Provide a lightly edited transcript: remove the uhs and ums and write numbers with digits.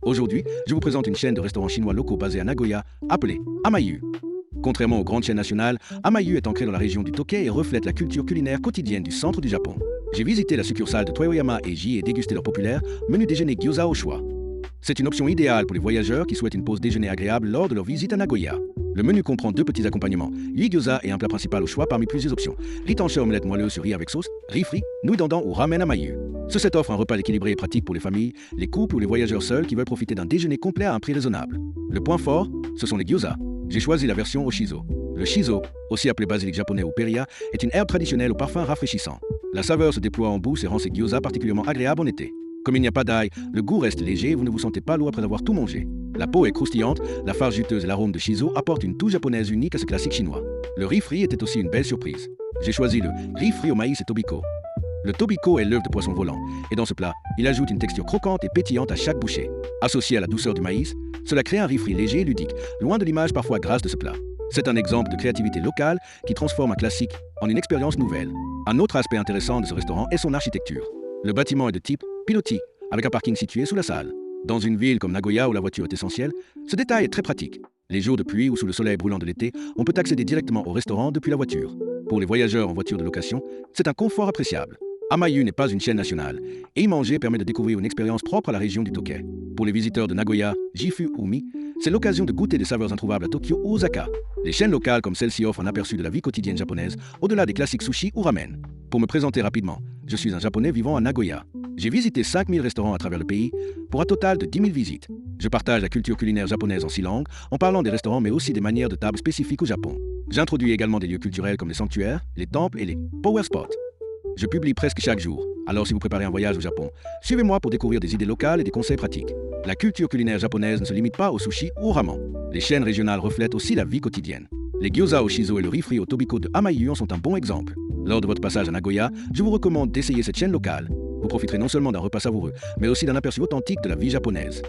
Aujourd'hui, je vous présente une chaîne de restaurants chinois locaux basée à Nagoya, appelée Amayu. Contrairement aux grandes chaînes nationales, Amayu est ancrée dans la région du Tokay et reflète la culture culinaire quotidienne du centre du Japon. J'ai visité la succursale de Toyoyama et j'y ai dégusté leur populaire menu déjeuner gyoza au choix. C'est une option idéale pour les voyageurs qui souhaitent une pause déjeuner agréable lors de leur visite à Nagoya. Le menu comprend 2 petits accompagnements, 8 gyoza et un plat principal au choix parmi plusieurs options. Riz tanché omelette moelleuse sur riz avec sauce, riz frit, nouilles dandan ou ramen Amayu. Ce set offre un repas équilibré et pratique pour les familles, les couples ou les voyageurs seuls qui veulent profiter d'un déjeuner complet à un prix raisonnable. Le point fort, ce sont les gyoza. J'ai choisi la version au shiso. Le shiso, aussi appelé basilic japonais ou peria, est une herbe traditionnelle au parfum rafraîchissant. La saveur se déploie en bouche et rend ces gyoza particulièrement agréables en été. Comme il n'y a pas d'ail, le goût reste léger et vous ne vous sentez pas lourd après avoir tout mangé. La peau est croustillante, la farce juteuse et l'arôme de shiso apportent une touche japonaise unique à ce classique chinois. Le riz frit était aussi une belle surprise. J'ai choisi le riz frit au maïs et tobiko. Le tobiko est l'œuf de poisson volant, et dans ce plat, il ajoute une texture croquante et pétillante à chaque bouchée. Associé à la douceur du maïs, cela crée un riz frit léger et ludique, loin de l'image parfois grasse de ce plat. C'est un exemple de créativité locale qui transforme un classique en une expérience nouvelle. Un autre aspect intéressant de ce restaurant est son architecture. Le bâtiment est de type pilotis, avec un parking situé sous la salle. Dans une ville comme Nagoya où la voiture est essentielle, ce détail est très pratique. Les jours de pluie ou sous le soleil brûlant de l'été, on peut accéder directement au restaurant depuis la voiture. Pour les voyageurs en voiture de location, c'est un confort appréciable. Amayu n'est pas une chaîne nationale, et y manger permet de découvrir une expérience propre à la région du Tokay. Pour les visiteurs de Nagoya, Gifu ou Mi, c'est l'occasion de goûter des saveurs introuvables à Tokyo ou Osaka. Les chaînes locales comme celle-ci offrent un aperçu de la vie quotidienne japonaise, au-delà des classiques sushi ou ramen. Pour me présenter rapidement, je suis un Japonais vivant à Nagoya. J'ai visité 5000 restaurants à travers le pays, pour un total de 10 000 visites. Je partage la culture culinaire japonaise en 6 langues, en parlant des restaurants mais aussi des manières de table spécifiques au Japon. J'introduis également des lieux culturels comme les sanctuaires, les temples et les power spots. Je publie presque chaque jour, alors si vous préparez un voyage au Japon, suivez-moi pour découvrir des idées locales et des conseils pratiques. La culture culinaire japonaise ne se limite pas au sushi ou au ramen. Les chaînes régionales reflètent aussi la vie quotidienne. Les gyoza au shiso et le riz frit au tobiko de Amayu en sont un bon exemple. Lors de votre passage à Nagoya, je vous recommande d'essayer cette chaîne locale. Vous profiterez non seulement d'un repas savoureux, mais aussi d'un aperçu authentique de la vie japonaise.